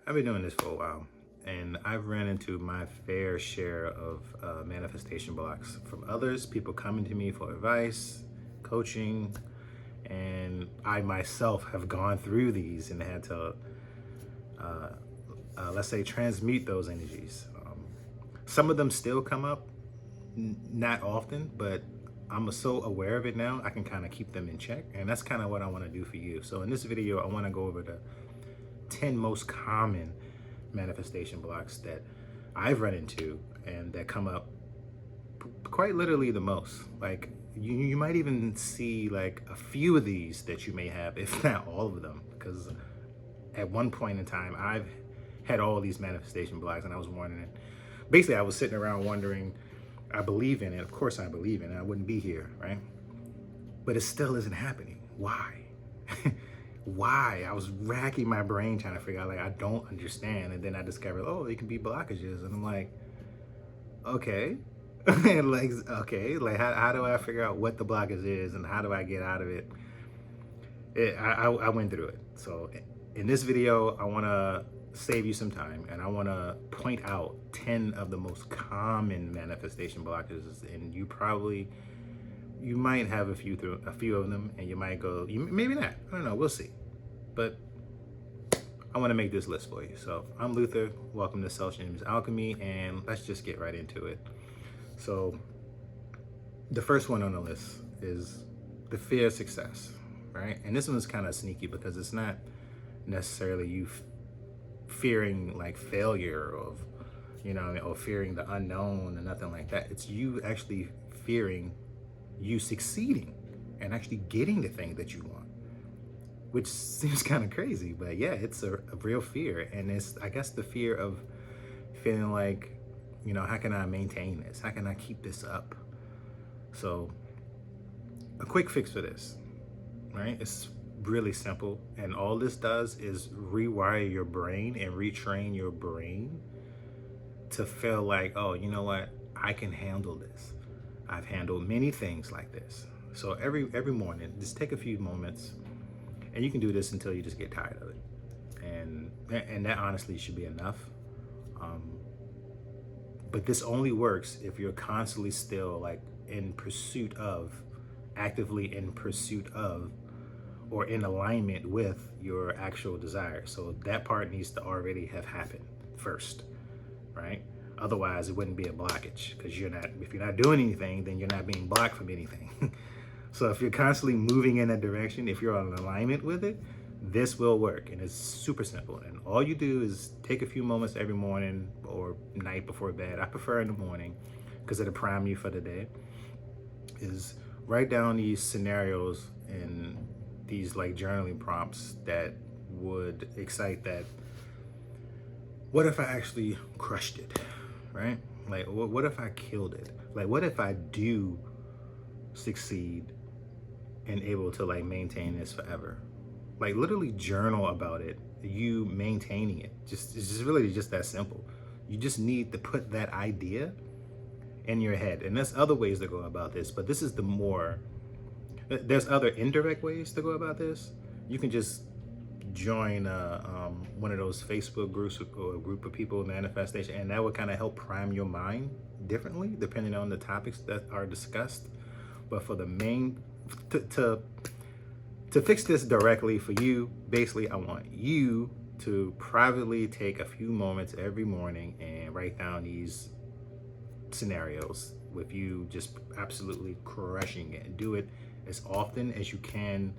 I've been doing this for a while, and I've ran into my fair share of manifestation blocks from others, people coming to me for advice, coaching, and I myself have gone through these and had to, let's say, transmute those energies. Some of them still come up, not often, but I'm so aware of it now, I can kind of keep them in check, and that's kind of what I want to do for you. So in this video, I want to go over the 10 most common manifestation blocks that I've run into and that come up quite literally the most. Like you might even see like a few of these that you may have, if not all of them, because at one point in time I've had all these manifestation blocks and I was wondering, basically I was sitting around wondering, I believe in it, of course I believe in it, I wouldn't be here, right? But it still isn't happening. Why? Why? I was racking my brain trying to figure out, like, I don't understand. And then I discovered, oh, it can be blockages. And I'm like, okay. How do I figure out what the blockage is and how do I get out of it? I went through it. So in this video, I want to save you some time and I want to point out 10 of the most common manifestation blockages. And you might have a few of them, and you might go, maybe not. I don't know. We'll see. But I want to make this list for you. So I'm Luther. Welcome to Self-Image Alchemy, and let's just get right into it. So the first one on the list is the fear of success, right? And this one's kind of sneaky because it's not necessarily you fearing like failure or fearing the unknown and nothing like that. It's you actually fearing you succeeding and actually getting the thing that you want, which seems kind of crazy, but yeah, it's a real fear. And it's, I guess, the fear of feeling like, how can I maintain this? How can I keep this up? So a quick fix for this, right? It's really simple. And all this does is rewire your brain and retrain your brain to feel like, oh, you know what? I can handle this. I've handled many things like this. So every morning, just take a few moments, and you can do this until you just get tired of it. And that honestly should be enough. But this only works if you're constantly still like actively in pursuit of, or in alignment with your actual desire. So that part needs to already have happened first, right? Otherwise, it wouldn't be a blockage, because if you're not doing anything, then you're not being blocked from anything. So if you're constantly moving in that direction, if you're in alignment with it, this will work. And it's super simple. And all you do is take a few moments every morning or night before bed. I prefer in the morning because it'll prime you for the day. Is write down these scenarios and these like journaling prompts that would excite that. What if I actually crushed it? Right? Like, what if I killed it? Like, what if I do succeed and able to like maintain this forever? Like, literally journal about it, you maintaining it. It's just really just that simple. You just need to put that idea in your head. And there's other ways to go about this, but this is there's other indirect ways to go about this. You can just join one of those Facebook groups or a group of people, manifestation, and that would kind of help prime your mind differently depending on the topics that are discussed. But for the main, to fix this directly for you, basically I want you to privately take a few moments every morning and write down these scenarios with you just absolutely crushing it. Do it as often as you can,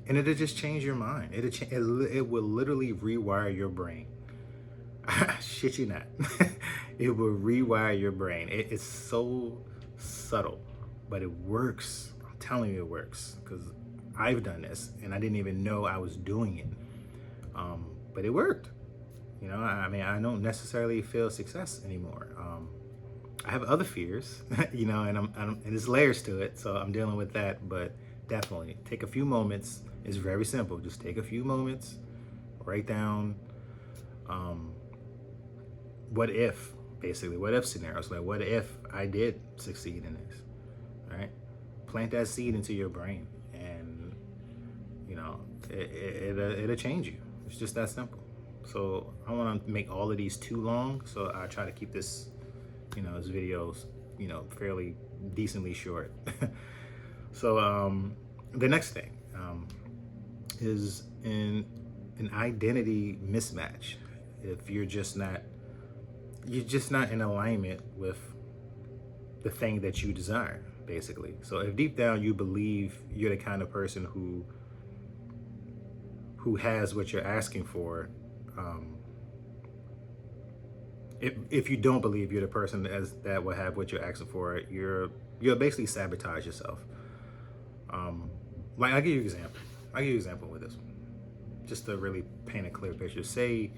and it'll just change your mind. It will literally rewire your brain. Shit you not. It will rewire your brain. It's so subtle, but it works. I'm telling you it works, because I've done this and I didn't even know I was doing it. But it worked. I mean, I don't necessarily feel success anymore. I have other fears, and there's layers to it, so I'm dealing with that. But definitely take a few moments. It's very simple. Just take a few moments, write down what if scenarios. Like, what if I did succeed in this, right? Plant that seed into your brain, and it'll change you. It's just that simple. So I want to make all of these too long, so I try to keep this, this videos, fairly decently short. So the next thing is an identity mismatch. If you're just not in alignment with the thing that you desire, basically. So if deep down you believe you're the kind of person who has what you're asking for, if you don't believe you're the person that will have what you're asking for, you'll basically sabotage yourself. Like I'll give you an example. With this one, just to really paint a clear picture. Say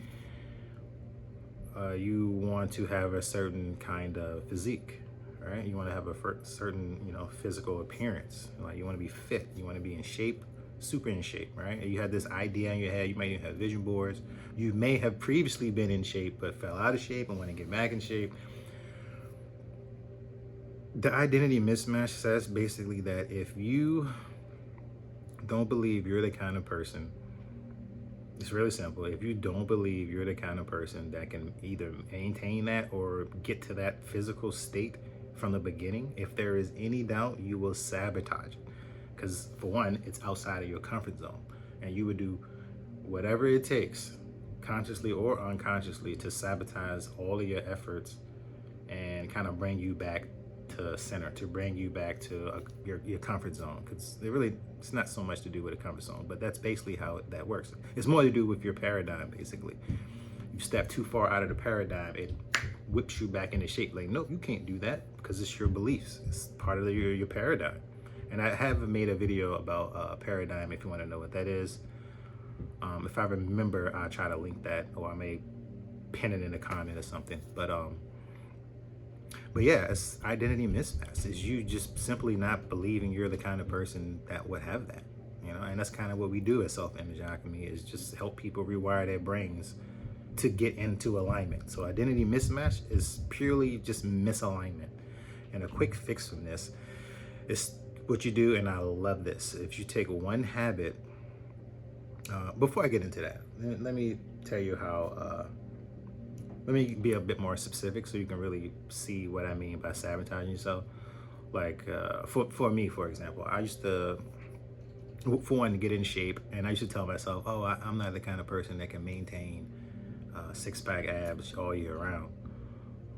you want to have a certain kind of physique, right? You want to have a certain, physical appearance. Like you want to be fit, you want to be in shape, super in shape, right? And you had this idea in your head. You might even have vision boards. You may have previously been in shape but fell out of shape and want to get back in shape. The identity mismatch says basically that if you don't believe you're the kind of person, it's really simple. If you don't believe you're the kind of person that can either maintain that or get to that physical state from the beginning, if there is any doubt, you will sabotage it. Because for one, it's outside of your comfort zone, and you would do whatever it takes, consciously or unconsciously, to sabotage all of your efforts and kind of bring you back to center, to bring you back to your comfort zone. Because it's not so much to do with a comfort zone, but that's basically how that works. It's more to do with your paradigm, basically. You step too far out of the paradigm, it whips you back into shape. Like, no, you can't do that, because it's your beliefs. It's part of your paradigm. And I have made a video about paradigm if you want to know what that is. If I remember, I'll try to link that, or I may pin it in a comment or something. But yeah, it's identity mismatch. Is you just simply not believing you're the kind of person that would have that, and that's kind of what we do at Self-Image Alchemy, is just help people rewire their brains to get into alignment. So identity mismatch is purely just misalignment. And a quick fix from this is what you do, and I love this. If you take one habit, before I get into that, let me tell you how, let me be a bit more specific so you can really see what I mean by sabotaging yourself. Like for me, for example, I used to, for one, to get in shape, and I used to tell myself, oh, I'm not the kind of person that can maintain six-pack abs all year round,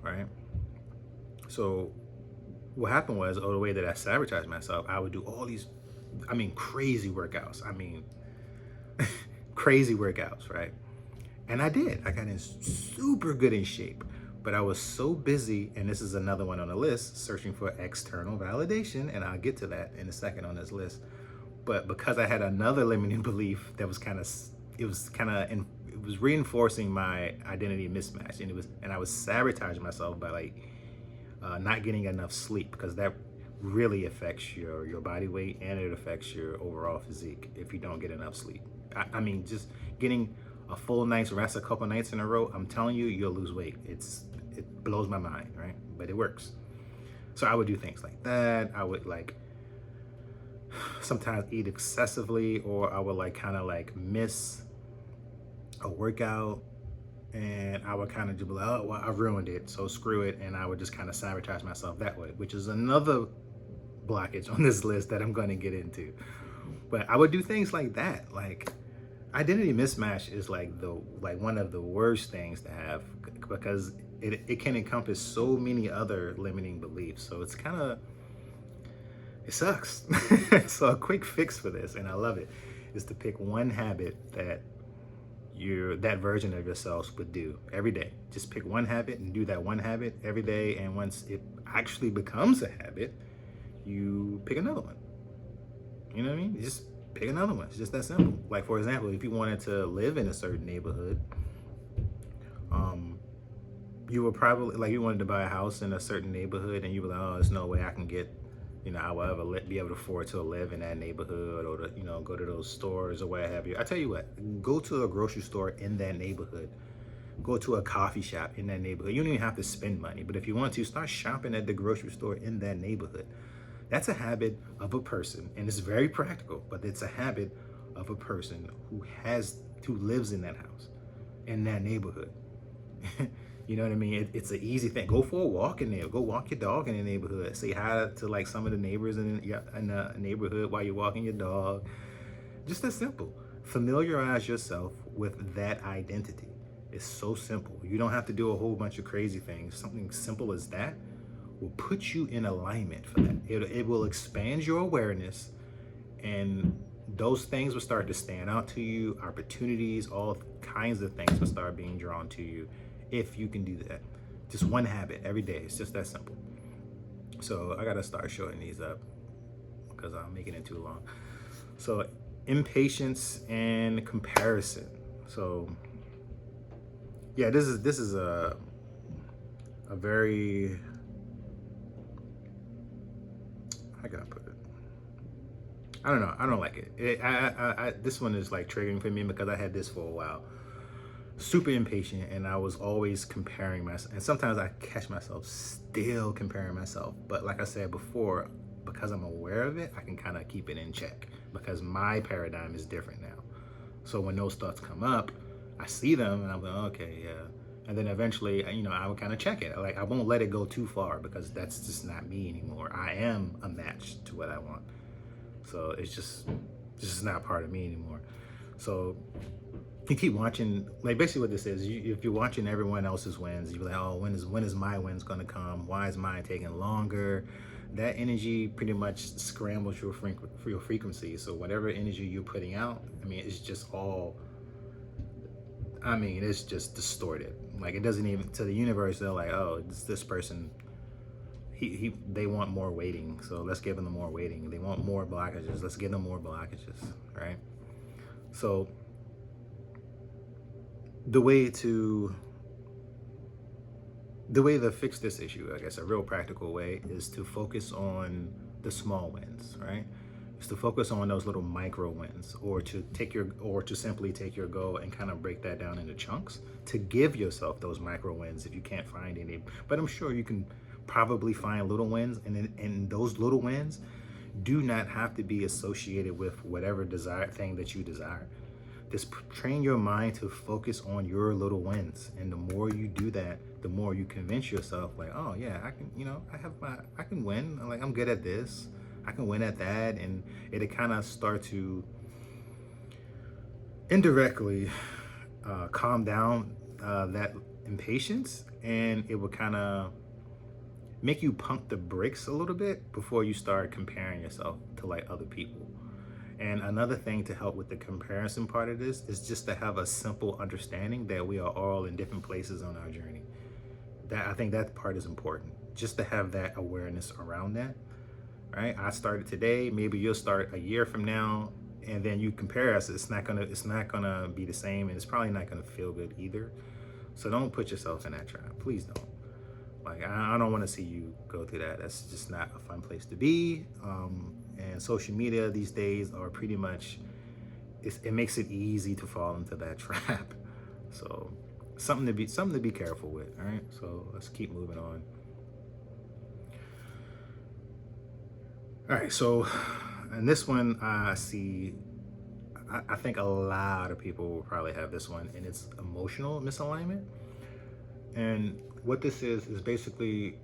right? So what happened was, the way that I sabotaged myself, I would do all these, crazy workouts. Crazy workouts, right? And I did. I got in super good in shape, but I was so busy, and this is another one on the list, searching for external validation, and I'll get to that in a second on this list. But because I had another limiting belief that was it was reinforcing my identity mismatch, and I was sabotaging myself by not getting enough sleep, because that really affects your body weight, and it affects your overall physique if you don't get enough sleep. Just getting a full night's rest a couple nights in a row, I'm telling you, you'll lose weight. It blows my mind, right? But it works. So I would do things like that. I would sometimes eat excessively, or I would miss a workout, and I would kind of just be like, oh, well, I ruined it, so screw it. And I would just kind of sabotage myself that way, which is another blockage on this list that I'm going to get into. But I would do things like that. Identity mismatch is one of the worst things to have, because it can encompass so many other limiting beliefs. So it sucks. So a quick fix for this, and I love it, is to pick one habit that that version of yourself would do every day. Just pick one habit and do that one habit every day. And once it actually becomes a habit, you pick another one. You know what I mean? Just pick another one. It's just that simple. Like, for example, if you wanted to live in a certain neighborhood, you would probably, you wanted to buy a house in a certain neighborhood, and you were like, oh, there's no way I can get, I will ever be able to afford to live in that neighborhood, or to, go to those stores or what have you. I tell you what, go to a grocery store in that neighborhood. Go to a coffee shop in that neighborhood. You don't even have to spend money, but if you want to, start shopping at the grocery store in that neighborhood. That's a habit of a person, and it's very practical, but it's a habit of a person who has who lives in that house, in that neighborhood. You know what I mean? It's an easy thing. Go for a walk in there. Go walk your dog in the neighborhood. Say hi to like some of the neighbors in the neighborhood while you're walking your dog. Just that simple. Familiarize yourself with that identity. It's so simple. You don't have to do a whole bunch of crazy things. Something simple as that will put you in alignment for that. It will expand your awareness, and those things will start to stand out to you. Opportunities, all kinds of things will start being drawn to you if you can do that. Just one habit every day. It's just that simple. So I gotta start shorting these up because I'm making it too long. So impatience and comparison. So yeah, this is a very, how can I put it? I don't know. I don't like it. This one is like triggering for me because I had this for a while. Super impatient, and I was always comparing myself. And sometimes I catch myself still comparing myself. But like I said before, because I'm aware of it, I can kind of keep it in check because my paradigm is different now. So when those thoughts come up, I see them and I'm like, okay, yeah. And then eventually, I would kind of check it. Like I won't let it go too far because that's just not me anymore. I am a match to what I want. So it's just not part of me anymore. So you keep watching, like basically what this is, if you're watching everyone else's wins, you're like, oh, when is my wins gonna come? Why is mine taking longer? That energy pretty much scrambles your frequency. So whatever energy you're putting out, it's just it's just distorted. Like it doesn't even, to the universe, they're like, oh, this person, they want more weighting, so let's give them more weighting. They want more blockages, let's give them more blockages, right? So the way to fix this issue, I guess a real practical way, is to focus on the small wins, right? Is to focus on those little micro wins, or to simply take your goal and kind of break that down into chunks to give yourself those micro wins if you can't find any. But I'm sure you can probably find little wins, and those little wins do not have to be associated with whatever thing that you desire. Just train your mind to focus on your little wins, and the more you do that, the more you convince yourself, like, oh yeah, I can, I can win. Like I'm good at this, I can win at that, and it'll kind of start to indirectly calm down that impatience, and it will kind of make you pump the brakes a little bit before you start comparing yourself to like other people. And another thing to help with the comparison part of this is just to have a simple understanding that we are all in different places on our journey. I think that part is important, just to have that awareness around that, right? I started today, maybe you'll start a year from now, and then you compare us. It's not gonna be the same, and it's probably not gonna feel good either. So don't put yourself in that trap. Please don't. Like I don't want to see you go through that. That's just not a fun place to be. And social media these days are pretty much, it makes it easy to fall into that trap. So something to be careful with. All right. So let's keep moving on. All right. So, and this one I see, I think a lot of people will probably have this one, and it's emotional misalignment. And what this is basically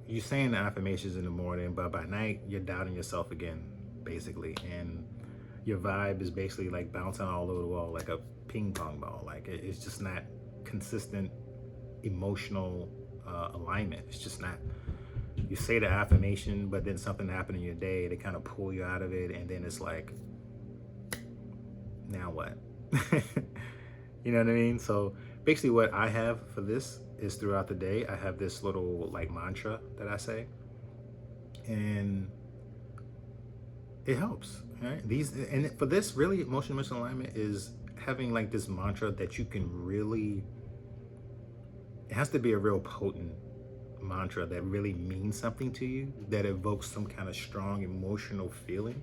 you saying the affirmations in the morning, but by night you're doubting yourself again, basically, and your vibe is basically like bouncing all over the wall like a ping pong ball. Like it's just not consistent emotional alignment. It's just not. You say the affirmation, but then something happened in your day to kind of pull you out of it, and then it's like, now what? You know what I mean? So basically what I have for this is throughout the day, I have this little like mantra that I say, and it helps, right? And for this, really, emotional misalignment is having like this mantra that you can really, it has to be a real potent mantra that really means something to you, that evokes some kind of strong emotional feeling.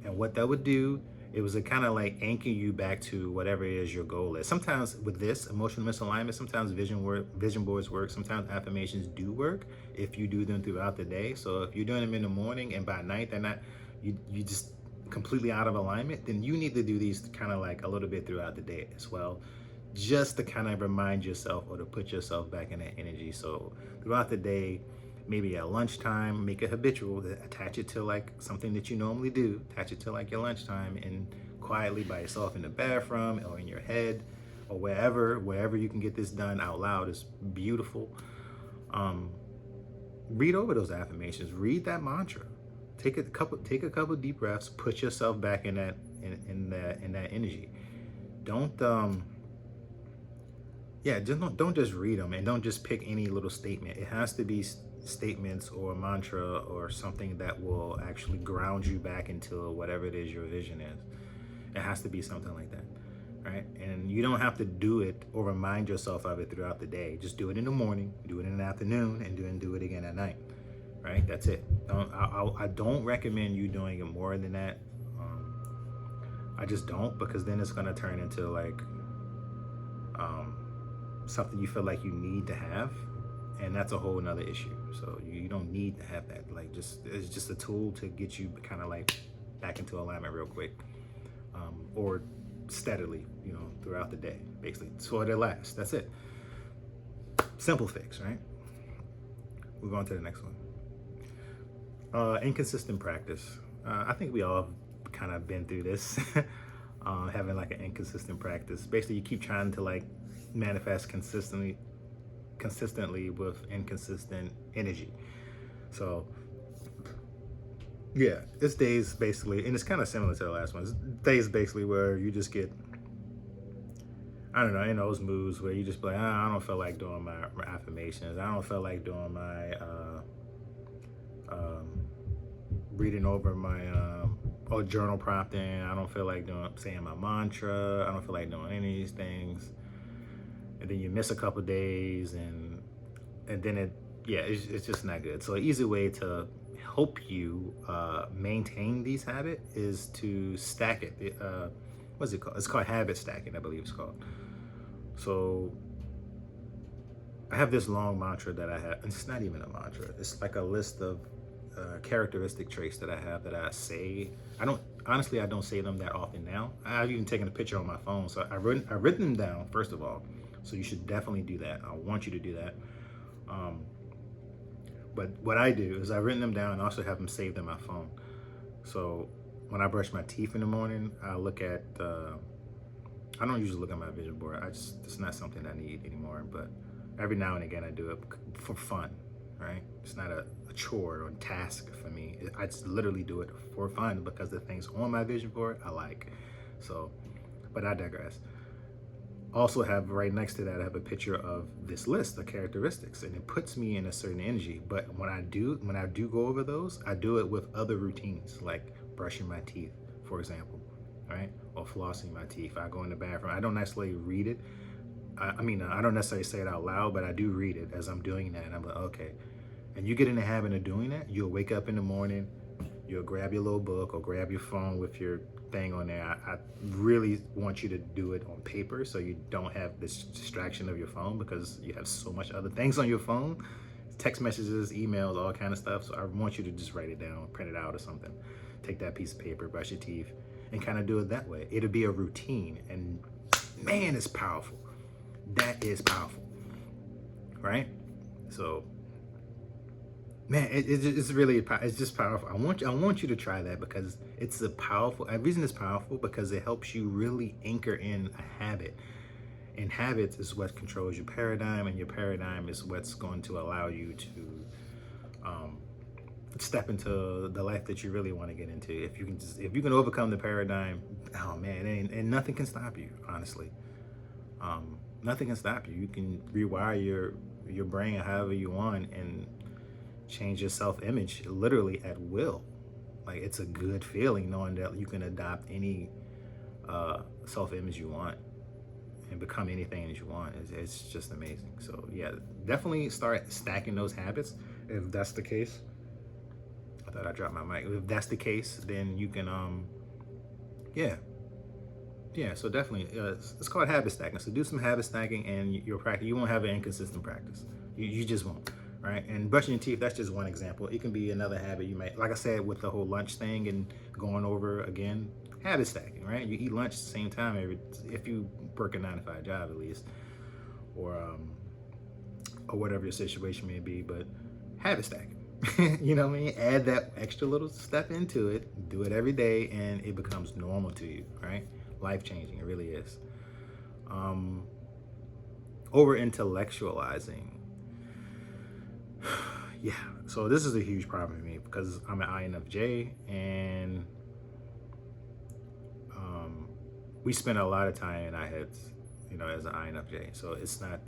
And what that would do, it was a kind of like anchor you back to whatever it is your goal is. Sometimes with this emotional misalignment, sometimes vision boards work, sometimes affirmations do work if you do them throughout the day. So if you're doing them in the morning and by night they're not, you just, completely out of alignment, then you need to do these kind of like a little bit throughout the day as well, just to kind of remind yourself or to put yourself back in that energy. So throughout the day, maybe at lunchtime, make it habitual, attach it to like something that you normally do, attach it to like your lunchtime, and quietly by yourself in the bathroom or in your head or wherever you can get this done out loud is beautiful. Read over those affirmations, read that mantra, take a couple deep breaths, put yourself back in that energy. Don't just read them, and don't just pick any little statement. It has to be statements or a mantra or something that will actually ground you back into whatever it is your vision is. It has to be something like that, right? And you don't have to do it or remind yourself of it throughout the day. Just do it in the morning, do it in the afternoon, and do it again at night, right? That's it. I don't recommend you doing it more than that. I just don't, because then it's going to turn into like something you feel like you need to have, and that's a whole nother issue. So you don't need to have that. Like, it's just a tool to get you kind of like back into alignment real quick, or steadily, throughout the day, basically, so it lasts. That's it. Simple fix, right? We're going to the next one. Inconsistent practice. I think we all kind of been through this. Having like an inconsistent practice. Basically, you keep trying to like manifest consistently with inconsistent energy. So yeah, it's days basically, and it's kind of similar to the last one. It's days basically where you just get, I don't know, in those moods where you just be like, I don't feel like doing my affirmations. I don't feel like doing my reading over my or journal prompting. I don't feel like saying my mantra. I don't feel like doing any of these things. And then you miss a couple days, and then it's just not good. So an easy way to help you maintain these habits is to stack it. What's it called? It's called habit stacking, I believe it's called. So I have this long mantra that I have. It's not even a mantra. It's like a list of characteristic traits that I have that I say. I don't say them that often now. I've even taken a picture on my phone. So I've written them down, first of all. So you should definitely do that. I want you to do that. But what I do is I've written them down and also have them saved in my phone. So when I brush my teeth in the morning, I look at, I don't usually look at my vision board. It's not something I need anymore, but every now and again I do it for fun, right? It's not a chore or a task for me. I just literally do it for fun because the things on my vision board I like. So, but I digress. Also have right next to that, I have a picture of this list of characteristics, and it puts me in a certain energy. But when I do go over those, I do it with other routines, like brushing my teeth, for example, right? Or flossing my teeth. I go in the bathroom. I don't necessarily read it. I don't necessarily say it out loud, but I do read it as I'm doing that. And I'm like, okay. And you get in the habit of doing that, you'll wake up in the morning, you'll grab your little book or grab your phone with your thing on there. I really want you to do it on paper so you don't have this distraction of your phone, because you have so much other things on your phone, text messages, emails, all kind of stuff. So I want you to just write it down, print it out or something. Take that piece of paper, brush your teeth, and kind of do it that way. It'll be a routine, and man, it's powerful. That is powerful, right? So man, it's really, it's just powerful. I want you to try that, because it's a reason it's powerful, because it helps you really anchor in a habit. And habits is what controls your paradigm, and your paradigm is what's going to allow you to step into the life that you really want to get into. If you can overcome the paradigm, oh man, and nothing can stop you, honestly. Nothing can stop you. You can rewire your brain however you want and change your self-image literally at will. Like, it's a good feeling knowing that you can adopt any self-image you want and become anything that you want. It's just amazing. So yeah, definitely start stacking those habits. If that's the case, I thought I dropped my mic. If that's the case, then you can so definitely it's called habit stacking. So do some habit stacking, and your practice, you won't have an inconsistent practice. You just won't, right? And brushing your teeth, that's just one example. It can be another habit you might, like I said, with the whole lunch thing and going over again, habit stacking, right? You eat lunch at the same time if you work a 9 to 5 job at least, or whatever your situation may be, but habit stacking. You know what I mean? Add that extra little step into it, do it every day, and it becomes normal to you, right? Life changing, it really is. Over-intellectualizing. Yeah, so this is a huge problem for me because I'm an INFJ, and we spend a lot of time in our heads, as an INFJ. So it's not.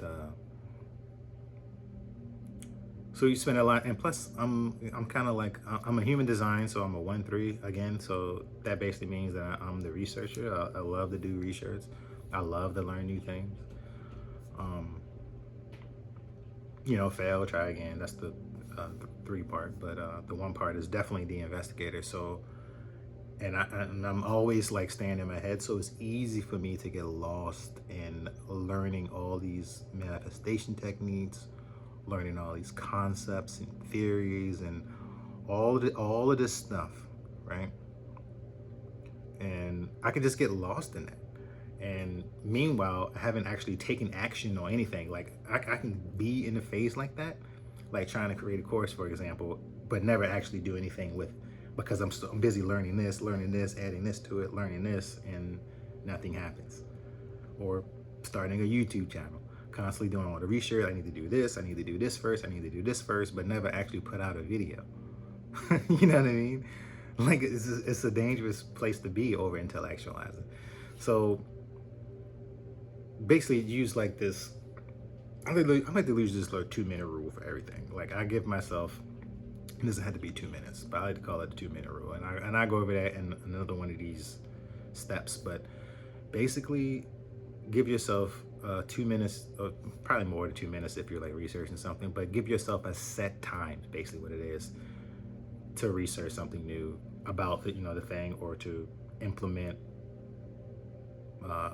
So you spend a lot, and plus I'm kind of like I'm a human design, so I'm a 1-3 again. So that basically means that I'm the researcher. I love to do research. I love to learn new things. Fail, try again. That's the 3 part, but the 1 part is definitely the investigator. So, and I'm always like staying in my head, so it's easy for me to get lost in learning all these manifestation techniques, learning all these concepts and theories and all of this stuff, right? And I could just get lost in that. And meanwhile, I haven't actually taken action or anything. Like I can be in the phase like that, like trying to create a course, for example, but never actually do anything with, because I'm busy learning this, adding this to it, learning this, and nothing happens. Or starting a YouTube channel, constantly doing all the research. I need to do this. I need to do this first. I need to do this first, but never actually put out a video. You know what I mean? Like it's a dangerous place to be, over intellectualizing. So basically use like this. I like to use this like 2-minute rule for everything. Like I give myself, it doesn't have to be 2 minutes, but I like to call it the 2-minute rule. And I go over that in another one of these steps. But basically, give yourself 2 minutes, or probably more than 2 minutes if you're like researching something. But give yourself a set time, basically what it is, to research something new about the thing, or to implement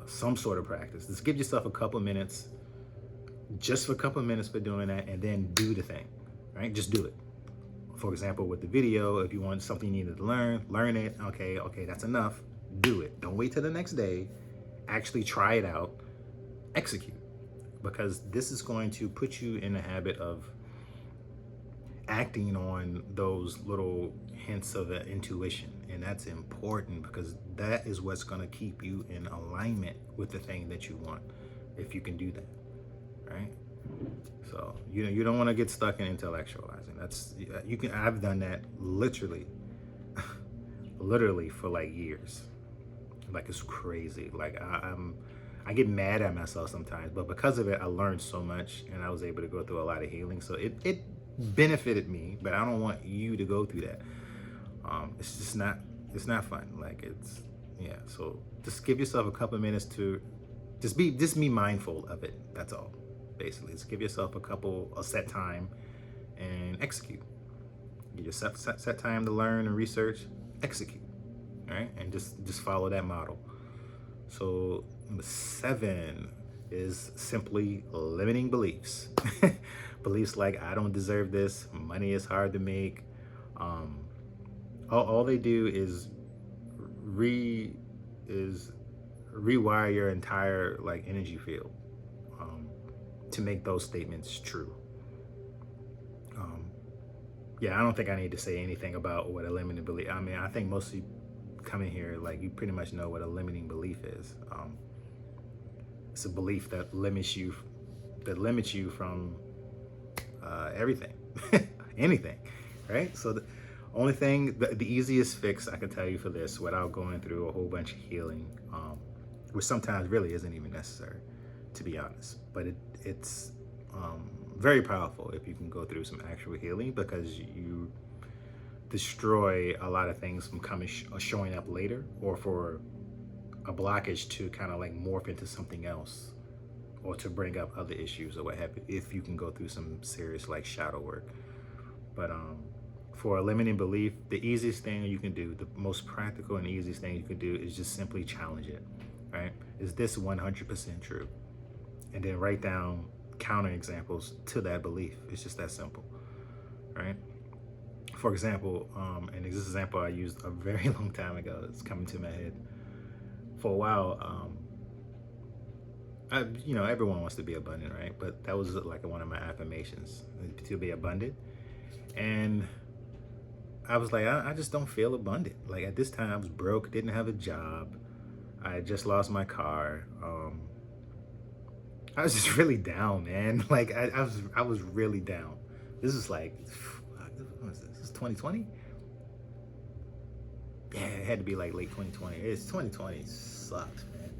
some sort of practice. Just give yourself a couple minutes, just for a couple minutes for doing that, and then do the thing, right? Just do it. For example, with the video, if you want something you needed to learn it. Okay, that's enough. Do it. Don't wait till the next day. Actually try it out. Execute. Because this is going to put you in the habit of acting on those little hints of intuition. And that's important, because that is what's going to keep you in alignment with the thing that you want, if you can do that, right? So you don't want to get stuck in intellectualizing. I've done that literally for like years. Like it's crazy. Like I get mad at myself sometimes, but because of it, I learned so much, and I was able to go through a lot of healing. So it benefited me, but I don't want you to go through that. It's not fun. Like so just give yourself a couple of minutes to just be mindful of it. That's all. Basically, just give yourself a set time and execute. Give yourself set time to learn and research, execute. All right, and just follow that model. So number 7 is simply limiting beliefs. Beliefs like I don't deserve this, money is hard to make. All they do is rewire your entire like energy field to make those statements true. I don't think I need to say anything about what a limiting belief. I mean, I think most of you coming here, like, you pretty much know what a limiting belief is. It's a belief that limits you from everything, anything, right? So the only thing, the easiest fix I can tell you for this, without going through a whole bunch of healing, which sometimes really isn't even necessary, to be honest, but it's very powerful if you can go through some actual healing, because you destroy a lot of things from showing up later, or for a blockage to kind of like morph into something else, or to bring up other issues or what have you, if you can go through some serious like shadow work. But for a limiting belief, the easiest thing you can do, the most practical and easiest thing you can do, is just simply challenge it, right? Is this 100% true? And then write down counter examples to that belief. It's just that simple. right? For example, and this example I used a very long time ago, it's coming to my head. For a while, everyone wants to be abundant, right? But that was like one of my affirmations, to be abundant. And I was like, I just don't feel abundant. Like at this time, I was broke, didn't have a job. I had just lost my car. I was just really down, man. Like I was really down. This is like, what is this? This is 2020. Yeah, it had to be like late 2020. It's 2020. Sucked, man.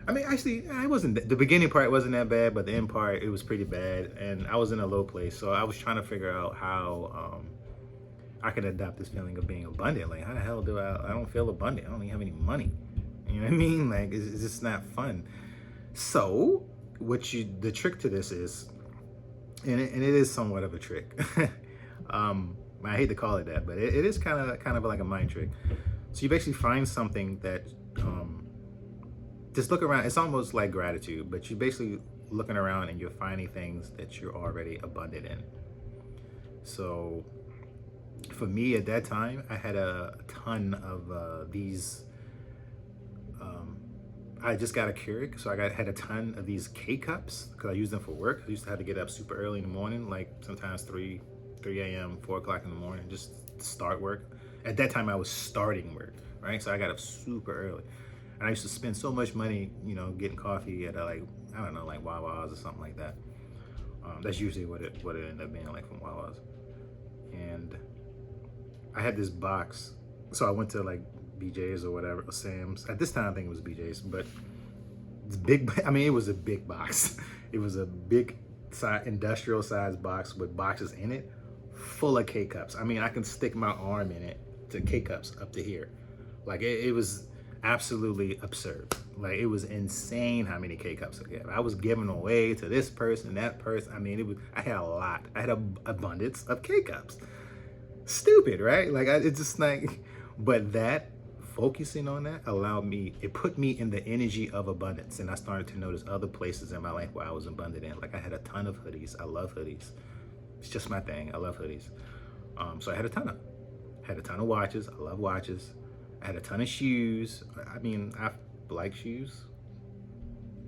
I mean, actually, I wasn't. The beginning part wasn't that bad, but the end part it was pretty bad, and I was in a low place. So I was trying to figure out how I could adopt this feeling of being abundant. Like, how the hell do I don't feel abundant? I don't even have any money. You know what I mean? Like, it's just not fun. So, the trick to this is, and it is somewhat of a trick. I hate to call it that, but it is kind of like a mind trick. So you basically find something that, just look around. It's almost like gratitude, but you're basically looking around and you're finding things that you're already abundant in. So for me at that time, I had a ton of these. I just got a Keurig, so had a ton of these K-cups because I used them for work. I used to have to get up super early in the morning, like sometimes 3 a.m., 4 o'clock in the morning, just to start work. At that time, I was starting work, right? So I got up super early. And I used to spend so much money, getting coffee at like Wawa's or something like that. That's usually what it ended up being, like from Wawa's. And I had this box, so I went to like BJ's or whatever, or Sam's. At this time, I think it was BJ's, but it's big. I mean, it was a big box. It was a big industrial sized box with boxes in it, full of K-cups. I mean, I can stick my arm in it to K-cups up to here. Like it was absolutely absurd. Like it was insane how many K-cups I had. I was giving away to this person, that person. I mean, I had a lot. I had an abundance of K-cups. Stupid, right? Like it's just like, but that focusing on that it put me in the energy of abundance, and I started to notice other places in my life where I was abundant in. Like I had a ton of hoodies. I love hoodies. It's just my thing. I love hoodies. So I had a ton of watches. I love watches. I had a ton of shoes. I mean, I like shoes,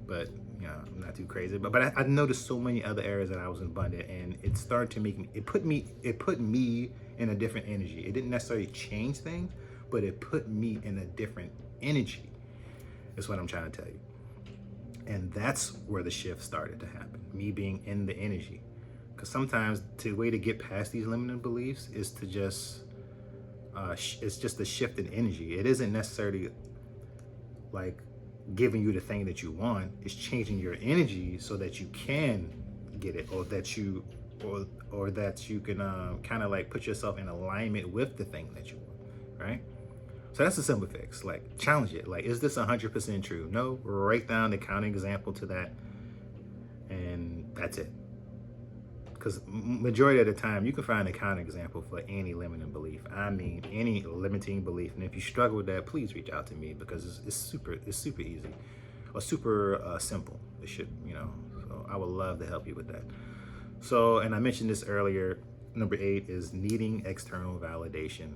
but I'm not too crazy. But I noticed so many other areas that I was abundant, and it started to it put me in a different energy. It didn't necessarily change things, but it put me in a different energy. Is what I'm trying to tell you. And that's where the shift started to happen. Me being in the energy. Because sometimes the way to get past these limiting beliefs is to just, it's just a shift in energy. It isn't necessarily like giving you the thing that you want. It's changing your energy so that you can get it, or that you can kind of like put yourself in alignment with the thing that you want, right? So that's a simple fix. Like, challenge it. Like, is this 100% true? No. Write down the counterexample to that, and that's it. Because majority of the time, you can find a counterexample for any limiting belief. I mean, any limiting belief. And if you struggle with that, please reach out to me, because it's super easy, or super simple. It should, So I would love to help you with that. So, and I mentioned this earlier. Number 8 is needing external validation.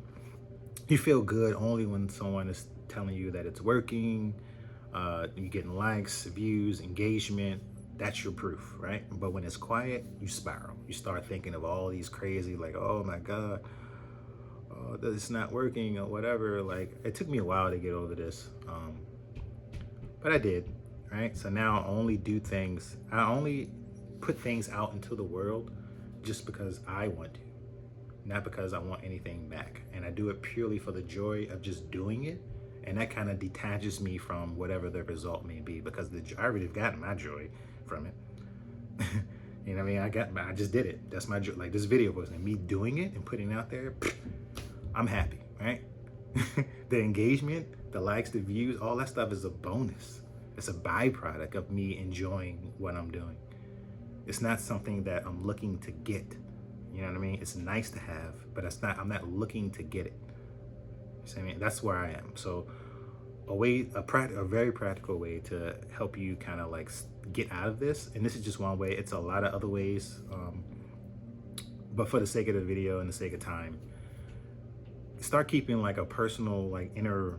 You feel good only when someone is telling you that it's working, you're getting likes, views, engagement. That's your proof, right? But when it's quiet, you spiral. You start thinking of all these crazy, like, oh my God, it's not working or whatever. Like, it took me a while to get over this, but I did, right? So now I only put things out into the world just because I want to. Not because I want anything back. And I do it purely for the joy of just doing it. And that kind of detaches me from whatever the result may be, because I already gotten my joy from it. You know what I mean? I just did it. That's my joy. Like this video was me doing it and putting it out there. I'm happy, right? The engagement, the likes, the views, all that stuff is a bonus. It's a byproduct of me enjoying what I'm doing. It's not something that I'm looking to get. You know what I mean? It's nice to have, but I'm not looking to get it. You see what I mean? That's where I am. So a very practical way to help you kind of like get out of this, and this is just one way. It's a lot of other ways. But for the sake of the video and the sake of time, start keeping like a personal like inner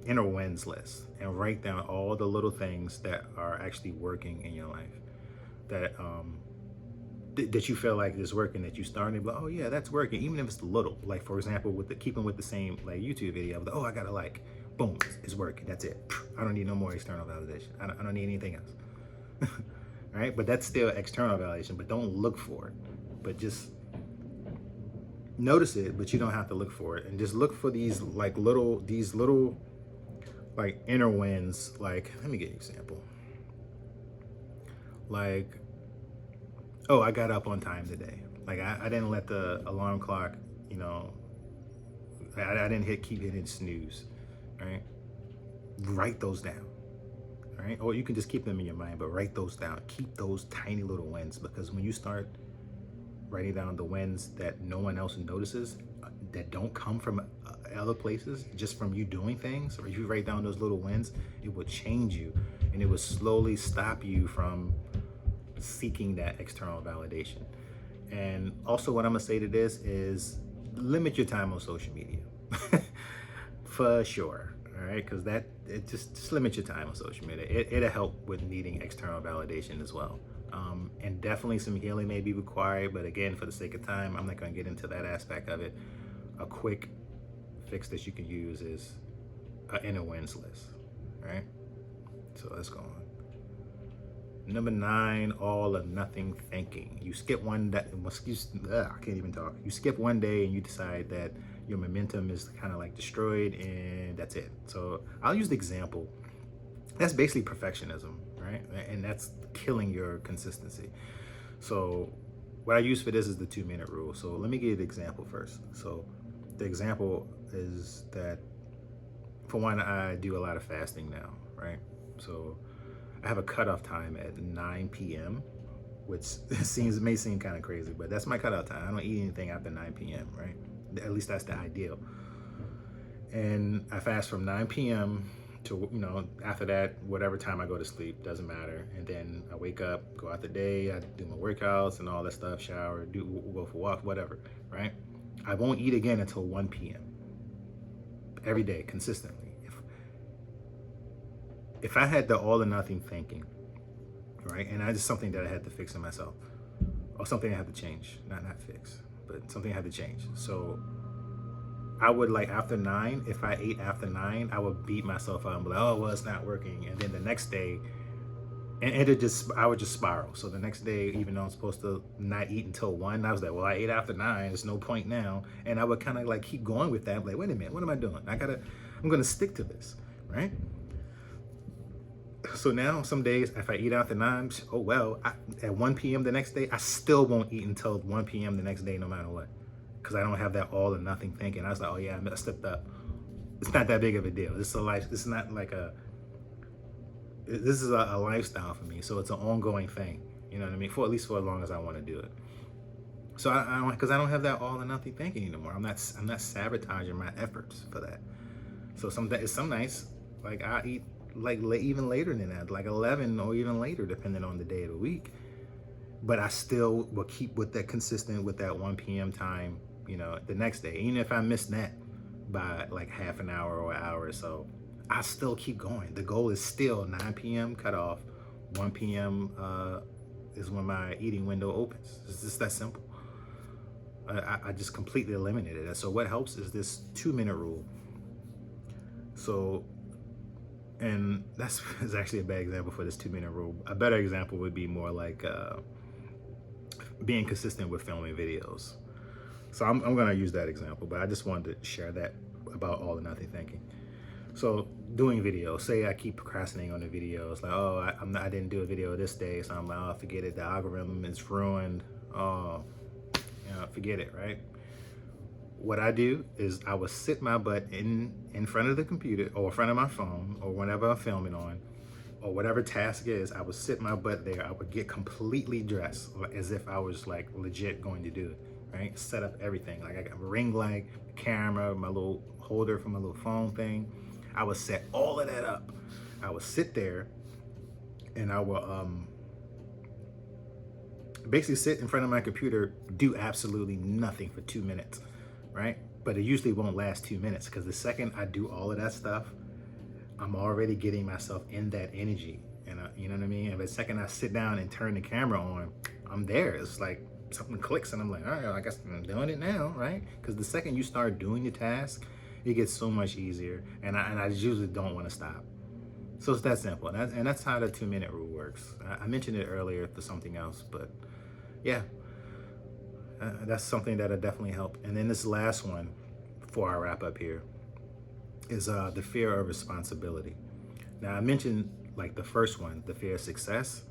wins list and write down all the little things that are actually working in your life that that you feel like is working, that you started, but oh yeah, that's working, even if it's little. Like for example, with the keeping with the same like YouTube video, oh I got a like, boom, it's working, that's it. I don't need no more external validation. I don't need anything else. Right? But that's still external validation, but don't look for it. But just notice it, but you don't have to look for it. And just look for these little like inner wins. Like, let me get an example. Like, oh, I got up on time today. Like I didn't let the alarm clock, I didn't keep hitting snooze, right? Write those down, right? Or you can just keep them in your mind, but write those down. Keep those tiny little wins, because when you start writing down the wins that no one else notices, that don't come from other places, just from you doing things, or if you write down those little wins, it will change you, and it will slowly stop you from seeking that external validation. And also what I'm gonna say to this is limit your time on social media. For sure. All right, because just limit your time on social media. It'll help with needing external validation as well. And definitely some healing may be required, but again, for the sake of time, I'm not going to get into that aspect of it. A quick fix that you can use is an inner wins list. All right, so let's go on. Number 9, all or nothing thinking. You skip one that I can't even talk. You skip one day and you decide that your momentum is kind of like destroyed, and that's it. So I'll use the example. That's basically perfectionism, right? And that's killing your consistency. So what I use for this is the 2-minute rule. So let me give you the example first. So the example is that, for one, I do a lot of fasting now, right? So I have a cutoff time at 9 p.m., which may seem kind of crazy, but that's my cutoff time. I don't eat anything after 9 p.m., right? At least that's the ideal. And I fast from 9 p.m. to, after that, whatever time I go to sleep, doesn't matter. And then I wake up, go out the day, I do my workouts and all that stuff, shower, go for a walk, whatever, right? I won't eat again until 1 p.m. every day, consistently. If I had the all or nothing thinking, right, and that's something that I had to fix in myself, or something I had to change, not fix, but something I had to change. So I would, like, after 9, if I ate after 9, I would beat myself up and be like, oh, well, it's not working. And then the next day, I would just spiral. So the next day, even though I'm supposed to not eat until 1, I was like, well, I ate after 9, there's no point now. And I would kind of like keep going with that. I'm like, wait a minute, what am I doing? I'm going to stick to this, right? So now some days, if I eat after 9, oh well, at 1 p.m. the next day, I still won't eat until 1 p.m. the next day, no matter what. Because I don't have that all or nothing thinking. I was like, oh yeah, I slipped up. It's not that big of a deal. This is a life. This is not like this is a lifestyle for me. So it's an ongoing thing. You know what I mean? For at least for as long as I want to do it. So because I don't have that all or nothing thinking anymore. I'm not sabotaging my efforts for that. So some nights, like, I eat like even later than that, like 11 or even later, depending on the day of the week. But I still will keep with that consistent with that 1 p.m. time, the next day. Even if I miss that by like half an hour or an hour or so, I still keep going. The goal is still 9 p.m. cutoff, 1 p.m. is when my eating window opens. It's just that simple. I just completely eliminated it. So what helps is this 2-minute rule. So, and that's is actually a bad example for this 2-minute rule. A better example would be more like being consistent with filming videos. So I'm going to use that example, but I just wanted to share that about all or nothing thinking. So doing videos, say I keep procrastinating on the videos, like, oh, I didn't do a video this day, so I'm like, oh, forget it, the algorithm is ruined, oh, forget it, right? What I do is I would sit my butt in front of the computer or in front of my phone or whenever I'm filming on, or whatever task is, I would sit my butt there. I would get completely dressed as if I was like legit going to do it, right? Set up everything. Like I got a ring light, camera, my little holder for my little phone thing. I would set all of that up. I would sit there and I will basically sit in front of my computer, do absolutely nothing for 2 minutes, right? But it usually won't last 2 minutes, because the second I do all of that stuff, I'm already getting myself in that energy. And you know what I mean? And the second I sit down and turn the camera on, I'm there. It's like something clicks and I'm like, all right, I guess I'm doing it now, right? Because the second you start doing the task, it gets so much easier. And I usually don't want to stop. So it's that simple. And that's how the 2-minute rule works. I mentioned it earlier for something else, but yeah, that's something that'll definitely help. And then this last one, before I wrap up here, is the fear of responsibility. Now, I mentioned like the first one, the fear of success,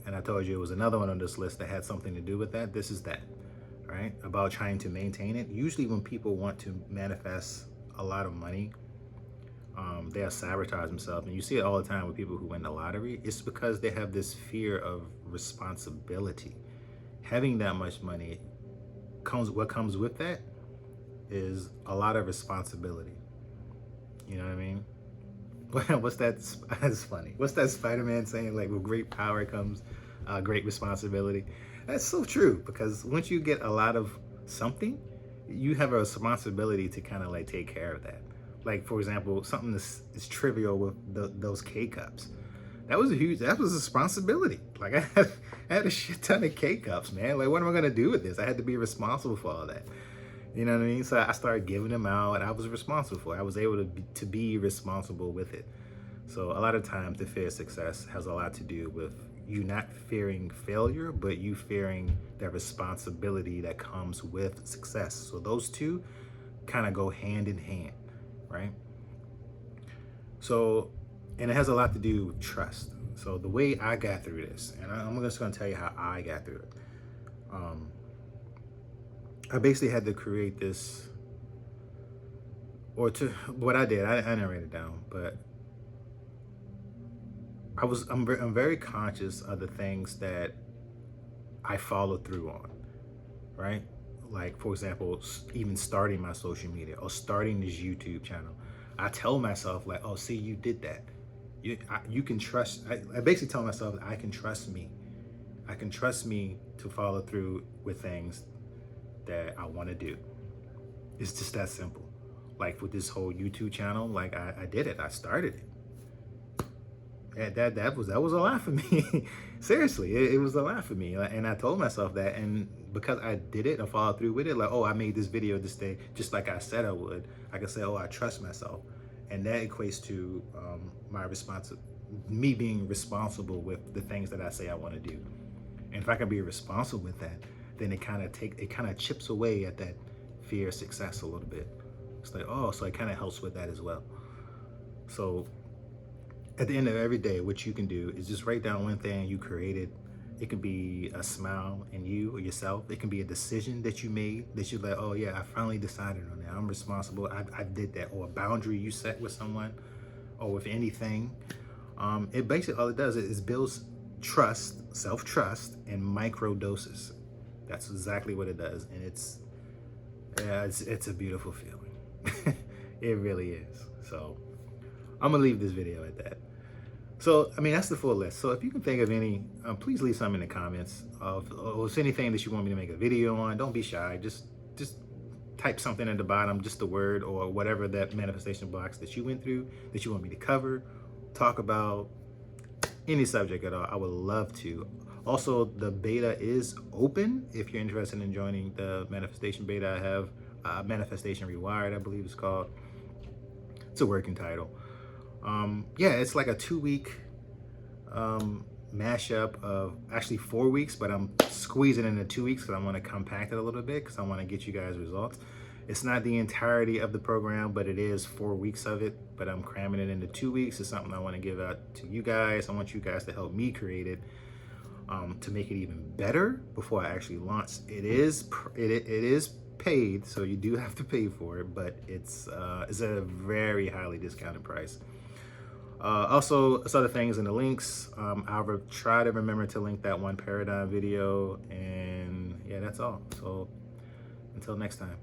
and I told you it was another one on this list that had something to do with that. This is that, right? About trying to maintain it. Usually when people want to manifest a lot of money, they'll sabotage themselves. And you see it all the time with people who win the lottery. It's because they have this fear of responsibility. Having that much money, what comes with that is a lot of responsibility. You know what I mean? What's that? That's funny. What's that Spider-Man saying? Like, with great power comes great responsibility. That's so true, because once you get a lot of something, you have a responsibility to kind of like take care of that. Like, for example, something that's trivial with those K-cups. That was a responsibility. Like, I had a shit ton of K-cups, man. Like, what am I gonna do with this? I had to be responsible for all that. You know what I mean? So I started giving them out, and I was responsible for it. I was able to be responsible with it. So a lot of times the fear of success has a lot to do with you not fearing failure, but you fearing that responsibility that comes with success. So those two kind of go hand in hand, right? So, and it has a lot to do with trust. So the way I got through this, and I'm just gonna tell you how I got through it. I basically had to create this, or to what I did. I didn't write it down, but I'm very conscious of the things that I follow through on, right? Like, for example, even starting my social media or starting this YouTube channel. I tell myself like, oh, see, you did that. You can trust. I basically tell myself that I can trust me. I can trust me to follow through with things that I want to do. It's just that simple. Like with this whole YouTube channel, like I did it. I started it. That was a lot for me. Seriously, it was a lot for me. And I told myself that, and because I did it and followed through with it, like, oh, I made this video this day, just like I said I would. I can say, oh, I trust myself, and that equates to me being responsible with the things that I say I want to do. And if I can be responsible with that, then it kind of chips away at that fear of success a little bit. It's like, oh, so it kind of helps with that as well. So at the end of every day, what you can do is just write down one thing you created. It can be a smile in you or yourself. It can be a decision that you made that you're like, oh yeah, I finally decided on that. I'm responsible. I did that. Or a boundary you set with someone or with anything. It basically, all it does is builds trust, self-trust in micro doses. That's exactly what it does. And it's a beautiful feeling. It really is. So I'm gonna leave this video at that. So, I mean, that's the full list. So if you can think of any, please leave some in the comments of if anything that you want me to make a video on. Don't be shy. Just type something at the bottom, just the word or whatever that manifestation box that you went through that you want me to cover, talk about, any subject at all. I would love to. Also, the beta is open if you're interested in joining the manifestation beta. I have Manifestation Rewired, I believe it's called. It's a working title. Yeah, it's like a 2-week mashup of actually 4 weeks, but I'm squeezing it into 2 weeks because I want to compact it a little bit because I want to get you guys results. It's not the entirety of the program, but it is 4 weeks of it, but I'm cramming it into 2 weeks. It's something I want to give out to you guys. I want you guys to help me create it to make it even better before I actually launch. It is paid, so you do have to pay for it, but it's at a very highly discounted price. Also, there's other things in the links. I'll try to remember to link that one paradigm video, and yeah, that's all. So until next time.